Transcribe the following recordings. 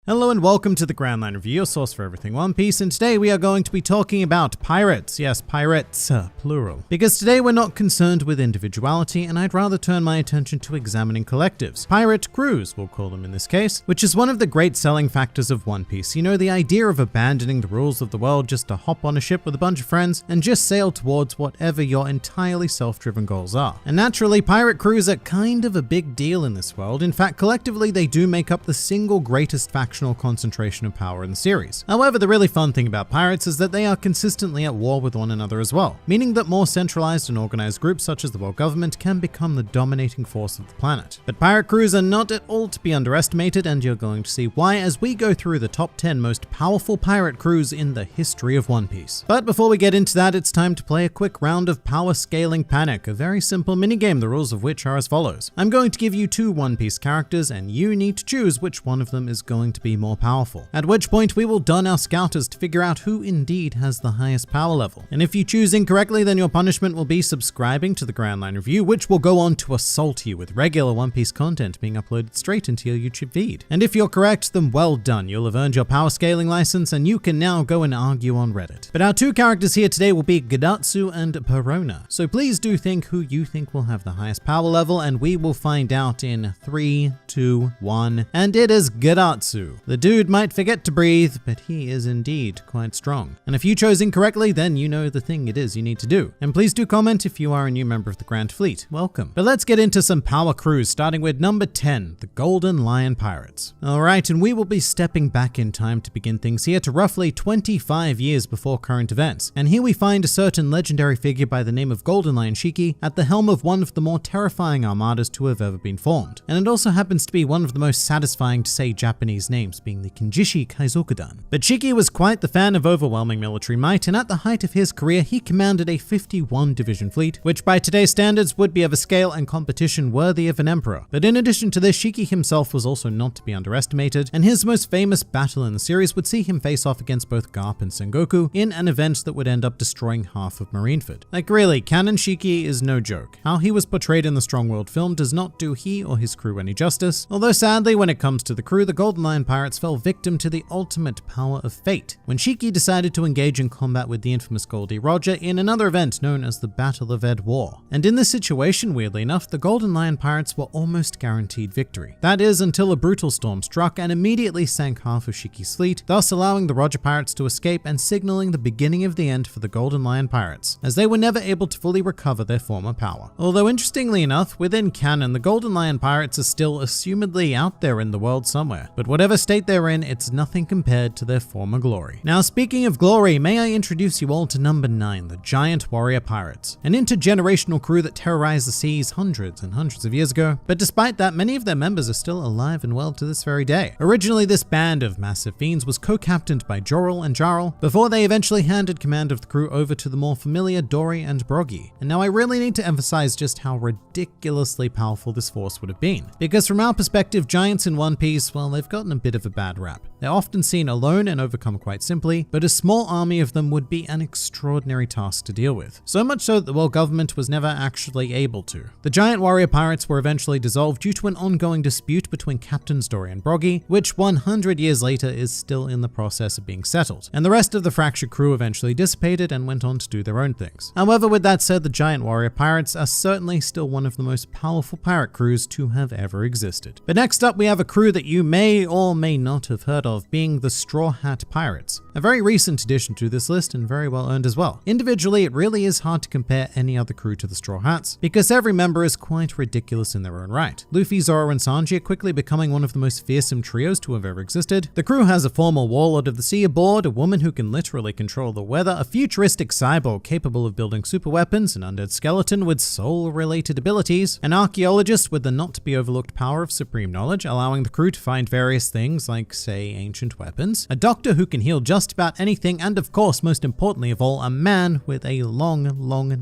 Hello and welcome to the Grand Line Review, your source for everything One Piece, and today we are going to be talking about pirates. Yes, pirates, plural. Because today we're not concerned with individuality, and I'd rather turn my attention to examining collectives. Pirate crews, we'll call them in this case, which is one of the great selling factors of One Piece. You know, the idea of abandoning the rules of the world just to hop on a ship with a bunch of friends and just sail towards whatever your entirely self-driven goals are. And naturally, pirate crews are kind of a big deal in this world. In fact, collectively, they do make up the single greatest faction concentration of power in the series. However, the really fun thing about pirates is that they are consistently at war with one another as well, meaning that more centralized and organized groups such as the world government can become the dominating force of the planet. But pirate crews are not at all to be underestimated, and you're going to see why as we go through the top 10 most powerful pirate crews in the history of One Piece. But before we get into that, it's time to play a quick round of Power Scaling Panic, a very simple minigame, the rules of which are as follows. I'm going to give you two One Piece characters, and you need to choose which one of them is going to be more powerful. At which point we will don our scouters to figure out who indeed has the highest power level. And if you choose incorrectly, then your punishment will be subscribing to the Grand Line Review, which will go on to assault you with regular One Piece content being uploaded straight into your YouTube feed. And if you're correct, then well done. You'll have earned your power scaling license and you can now go and argue on Reddit. But our two characters here today will be Gidatsu and Perona. So please do think who you think will have the highest power level, and we will find out in 3, 2, 1, and it is Gidatsu. The dude might forget to breathe, but he is indeed quite strong. And if you chose incorrectly, then you know the thing it is you need to do. And please do comment if you are a new member of the Grand Fleet. Welcome. But let's get into some power crews, starting with number 10, the Golden Lion Pirates. Alright, and we will be stepping back in time to begin things here to roughly 25 years before current events. And here we find a certain legendary figure by the name of Golden Lion Shiki at the helm of one of the more terrifying armadas to have ever been formed. And it also happens to be one of the most satisfying to say Japanese names, being the Kinjishi Kaizokudan. But Shiki was quite the fan of overwhelming military might, and at the height of his career, he commanded a 51 division fleet, which by today's standards would be of a scale and competition worthy of an emperor. But in addition to this, Shiki himself was also not to be underestimated, and his most famous battle in the series would see him face off against both Garp and Sengoku in an event that would end up destroying half of Marineford. Like really, Canon Shiki is no joke. How he was portrayed in the Strong World film does not do he or his crew any justice, although sadly when it comes to the crew, the Golden Lion Pirates fell victim to the ultimate power of fate, when Shiki decided to engage in combat with the infamous Goldie Roger in another event known as the Battle of Ed War. And in this situation, weirdly enough, the Golden Lion Pirates were almost guaranteed victory. That is, until a brutal storm struck and immediately sank half of Shiki's fleet, thus allowing the Roger Pirates to escape and signaling the beginning of the end for the Golden Lion Pirates, as they were never able to fully recover their former power. Although interestingly enough, within canon, the Golden Lion Pirates are still assumedly out there in the world somewhere, but whatever state they're in, it's nothing compared to their former glory. Now, speaking of glory, may I introduce you all to number 9, the Giant Warrior Pirates, an intergenerational crew that terrorized the seas hundreds and hundreds of years ago, but despite that, many of their members are still alive and well to this very day. Originally, this band of massive fiends was co-captained by Jorel and Jarl, before they eventually handed command of the crew over to the more familiar Dory and Broggy. And now I really need to emphasize just how ridiculously powerful this force would have been, because from our perspective, giants in One Piece, well, they've gotten a bit of a bad rap. They're often seen alone and overcome quite simply, but a small army of them would be an extraordinary task to deal with. So much so that the world government was never actually able to. The Giant Warrior Pirates were eventually dissolved due to an ongoing dispute between Captains Dory and Broggy, which 100 years later is still in the process of being settled. And the rest of the fractured crew eventually dissipated and went on to do their own things. However, with that said, the Giant Warrior Pirates are certainly still one of the most powerful pirate crews to have ever existed. But next up, we have a crew that you may or may not have heard of, being the Straw Hat Pirates. A very recent addition to this list and very well earned as well. Individually, it really is hard to compare any other crew to the Straw Hats, because every member is quite ridiculous in their own right. Luffy, Zoro, and Sanji are quickly becoming one of the most fearsome trios to have ever existed. The crew has a former warlord of the sea aboard, a woman who can literally control the weather, a futuristic cyborg capable of building super weapons, an undead skeleton with soul-related abilities, an archaeologist with the not-to-be-overlooked power of supreme knowledge, allowing the crew to find various things like, say, ancient weapons, a doctor who can heal just about anything, and of course, most importantly of all, a man with a long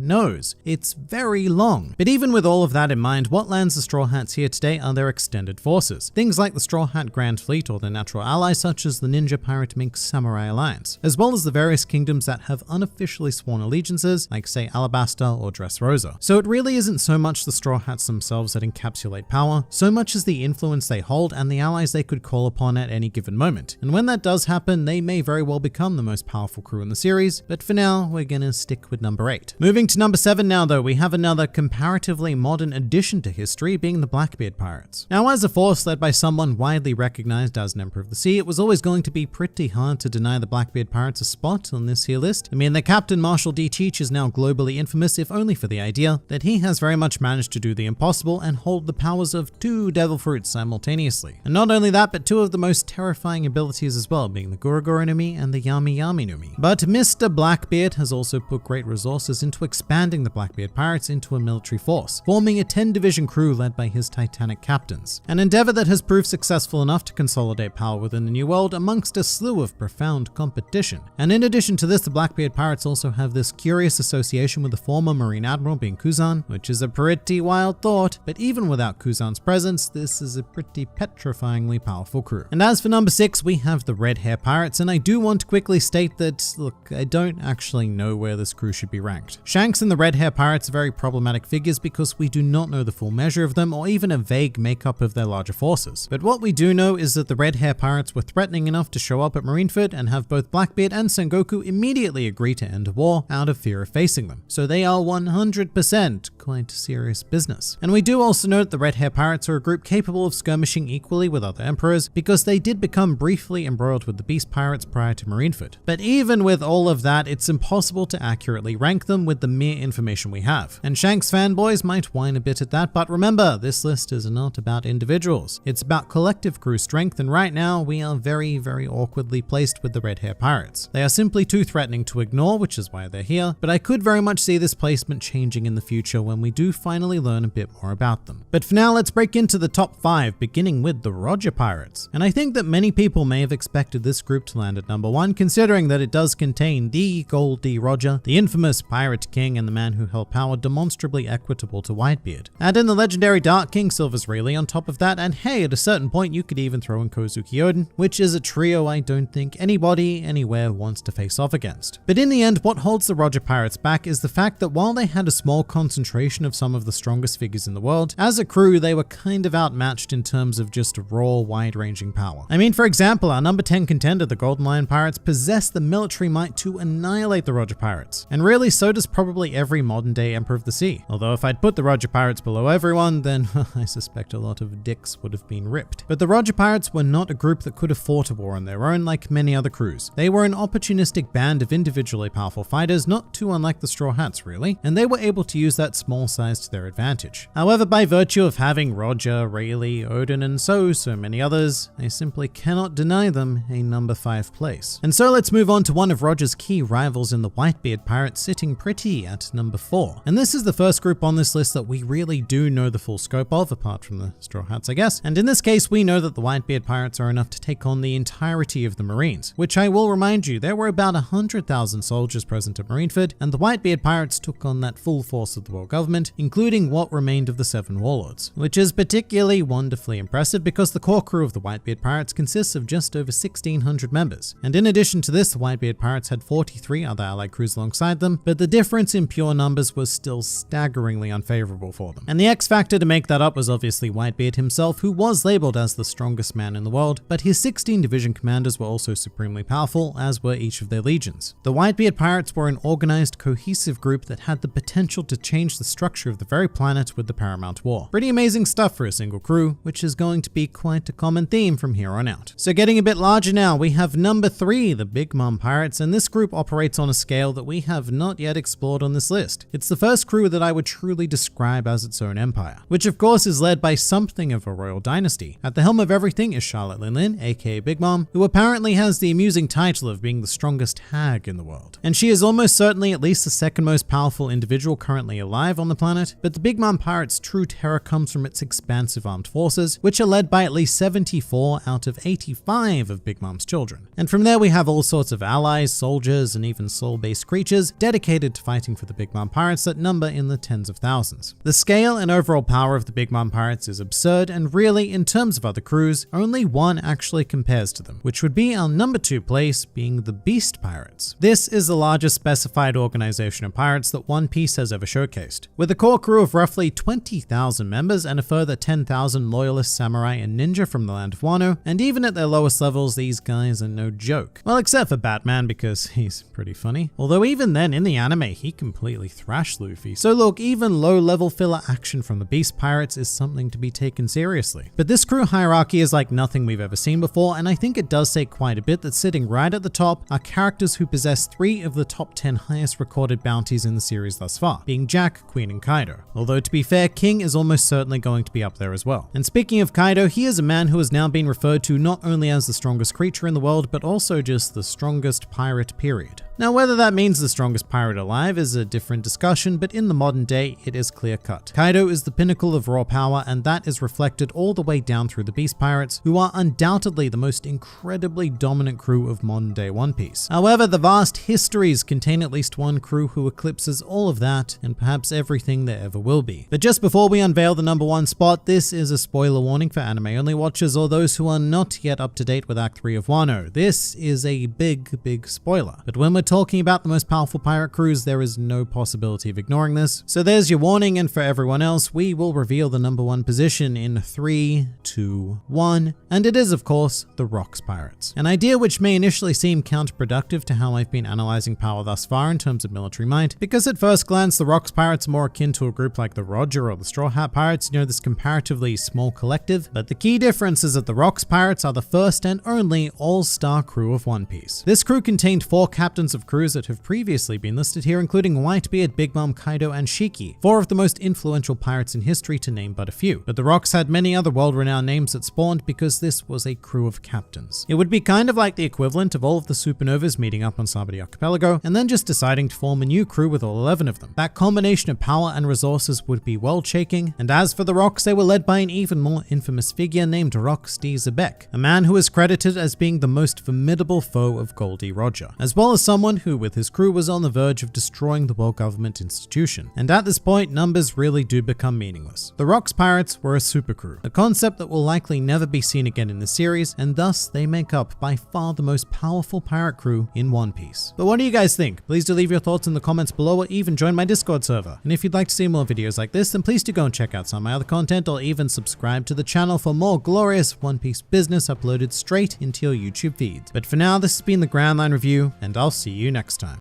nose. It's very long. But even with all of that in mind, what lands the Straw Hats here today are their extended forces. Things like the Straw Hat Grand Fleet or their natural allies such as the Ninja Pirate Mink Samurai Alliance, as well as the various kingdoms that have unofficially sworn allegiances, like say Alabasta or Dressrosa. So it really isn't so much the Straw Hats themselves that encapsulate power, so much as the influence they hold and the allies they could call upon at any given moment. And when that does happen, they may very well become the most powerful crew in the series, but for now, we're gonna stick with number 8. Moving to number 7 now though, we have another comparatively modern addition to history, being the Blackbeard Pirates. Now, as a force led by someone widely recognized as an Emperor of the Sea, it was always going to be pretty hard to deny the Blackbeard Pirates a spot on this here list. I mean, their captain Marshall D. Cheech is now globally infamous, if only for the idea that he has very much managed to do the impossible and hold the powers of 2 devil fruits simultaneously. And not only that, but 2 of the most terrifying abilities as well, being the Gura Gura no Mi and the Yami Yami no Mi. But Mr. Blackbeard has also put great resources into expanding the Blackbeard Pirates into a military force, forming a 10-division crew led by his titanic captains. An endeavor that has proved successful enough to consolidate power within the New World amongst a slew of profound competition. And in addition to this, the Blackbeard Pirates also have this curious association with the former Marine Admiral being Kuzan, which is a pretty wild thought, but even without Kuzan's presence, this is a pretty petrifyingly powerful crew. And as for number 6, we have the Red Hair Pirates, and I do want to quickly state that, look, I don't actually know where this crew should be ranked. Shanks and the Red Hair Pirates are very problematic figures because we do not know the full measure of them or even a vague makeup of their larger forces. But what we do know is that the Red Hair Pirates were threatening enough to show up at Marineford and have both Blackbeard and Sengoku immediately agree to end a war out of fear of facing them. So they are 100% quite serious business. And we do also note the Red Hair Pirates are a group capable of skirmishing equally with other emperors because they did become briefly embroiled with the Beast Pirates prior to Marineford. But even with all of that, it's impossible to accurately rank them with the mere information we have. And Shanks fanboys might whine a bit at that, but remember, this list is not about individuals. It's about collective crew strength, and right now we are very, very awkwardly placed with the Red Hair Pirates. They are simply too threatening to ignore, which is why they're here, but I could very much see this placement changing in the future when we do finally learn a bit more about them. But for now, let's break into the top 5, beginning with the Roger Pirates. And I think that many people may have expected this group to land at number 1, considering that it does contain the Gold D. Roger, the infamous Pirate King and the man who held power demonstrably equitable to Whitebeard. Add in the legendary Dark King Silvers Rayleigh on top of that, and hey, at a certain point you could even throw in Kozuki Oden, which is a trio I don't think anybody anywhere wants to face off against. But in the end, what holds the Roger Pirates back is the fact that while they had a small concentration of some of the strongest figures in the world, as a crew they were kind of outmatched in terms of just raw, wide-ranging power. I mean, for example, our number 10 contender, the Golden Lion Pirates, possess the military might to annihilate the Roger Pirates. And really, so does probably every modern-day Emperor of the Sea. Although if I'd put the Roger Pirates below everyone, then I suspect a lot of dicks would have been ripped. But the Roger Pirates were not a group that could have fought a war on their own like many other crews. They were an opportunistic band of individually powerful fighters, not too unlike the Straw Hats really, and they were able to use that small size to their advantage. However, by virtue of having Roger, Rayleigh, Oden, and so many others, I simply cannot deny them a number 5 place. And so let's move on to one of Roger's key rivals in the Whitebeard Pirates, sitting pretty at number 4. And this is the first group on this list that we really do know the full scope of, apart from the Straw Hats, I guess. And in this case, we know that the Whitebeard Pirates are enough to take on the entirety of the Marines, which I will remind you, there were about 100,000 soldiers present at Marineford, and the Whitebeard Pirates took on that full force of the world government, including what remained of the 7 warlords, which is particularly wonderfully impressive because the core crew of the Whitebeard Pirates consists of just over 1,600 members. And in addition to this, the Whitebeard Pirates had 43 other allied crews alongside them, but the difference in pure numbers was still staggeringly unfavorable for them. And the X factor to make that up was obviously Whitebeard himself, who was labeled as the strongest man in the world, but his 16 division commanders were also supremely powerful, as were each of their legions. The Whitebeard Pirates were an organized, cohesive group that had the potential to change the structure of the very planet with the Paramount War. Pretty amazing stuff for a single crew, which is going to be quite a common theme from here on out. So getting a bit larger now, we have number 3, the Big Mom Pirates, and this group operates on a scale that we have not yet explored on this list. It's the first crew that I would truly describe as its own empire, which of course is led by something of a royal dynasty. At the helm of everything is Charlotte Linlin, aka Big Mom, who apparently has the amusing title of being the strongest hag in the world. And she is almost certainly at least the second most powerful individual currently alive on the planet, but the Big Mom Pirates' true terror comes from its expansive armed forces, which are led by at least 74 out of 85 of Big Mom's children. And from there we have all sorts of allies, soldiers, and even soul-based creatures dedicated to fighting for the Big Mom Pirates that number in the tens of thousands. The scale and overall power of the Big Mom Pirates is absurd, and really, in terms of other crews, only one actually compares to them, which would be our number 2 place, being the Beast Pirates. This is the largest specified organization of pirates that One Piece has ever showcased, with a core crew of roughly 20,000 members and a further 10,000 loyalist samurai and ninja from the land of Wano, and even at their lowest levels, these guys are no joke. Well, except for Batman, because he's pretty funny. Although even then, in the anime, he completely thrashed Luffy. So look, even low-level filler action from the Beast Pirates is something to be taken seriously. But this crew hierarchy is like nothing we've ever seen before, and I think it does say quite a bit that sitting right at the top are characters who possess 3 of the top 10 highest recorded bounties in the series thus far, being Jack, Queen, and Kaido. Although to be fair, King is almost certainly going to be up there as well. And speaking of Kaido, he is a man who has now been referred to not only as the strongest creature in the world, but also just the strongest pirate, period. Now, whether that means the strongest pirate alive is a different discussion, but in the modern day, it is clear-cut. Kaido is the pinnacle of raw power, and that is reflected all the way down through the Beast Pirates, who are undoubtedly the most incredibly dominant crew of modern-day One Piece. However, the vast histories contain at least one crew who eclipses all of that, and perhaps everything there ever will be. But just before we unveil the number 1 spot, this is a spoiler warning for anime-only watchers or those who are not yet up to date with Act 3 of Wano. This is a big spoiler. But when we're talking about the most powerful pirate crews, there is no possibility of ignoring this. So there's your warning, and for everyone else, we will reveal the number 1 position in 3, 2, 1, and it is of course the Rocks Pirates. An idea which may initially seem counterproductive to how I've been analyzing power thus far in terms of military might, because at first glance the Rocks Pirates are more akin to a group like the Roger or the Straw Hat Pirates, this comparatively small collective, but the key difference is that the Rocks Pirates are the first and only all-star crew of One Piece. This crew contained 4 captains of crews that have previously been listed here, including Whitebeard, Big Mom, Kaido, and Shiki, 4 of the most influential pirates in history to name but a few. But the Rocks had many other world-renowned names that spawned because this was a crew of captains. It would be kind of like the equivalent of all of the supernovas meeting up on Sabaody Archipelago and then just deciding to form a new crew with all 11 of them. That combination of power and resources would be world-shaking, and as for the Rocks, they were led by an even more infamous figure named Rox D. Xebec, a man who is credited as being the most formidable foe of Goldie Roger, as well as someone who with his crew was on the verge of destroying the world government institution. And at this point, numbers really do become meaningless. The Rocks Pirates were a super crew, a concept that will likely never be seen again in the series, and thus they make up by far the most powerful pirate crew in One Piece. But what do you guys think? Please do leave your thoughts in the comments below or even join my Discord server. And if you'd like to see more videos like this, then please do go and check out some of my other content or even subscribe to the channel for more glorious One Piece business uploaded straight into your YouTube feed. But for now, this has been the Grand Line Review, and I'll see you next time.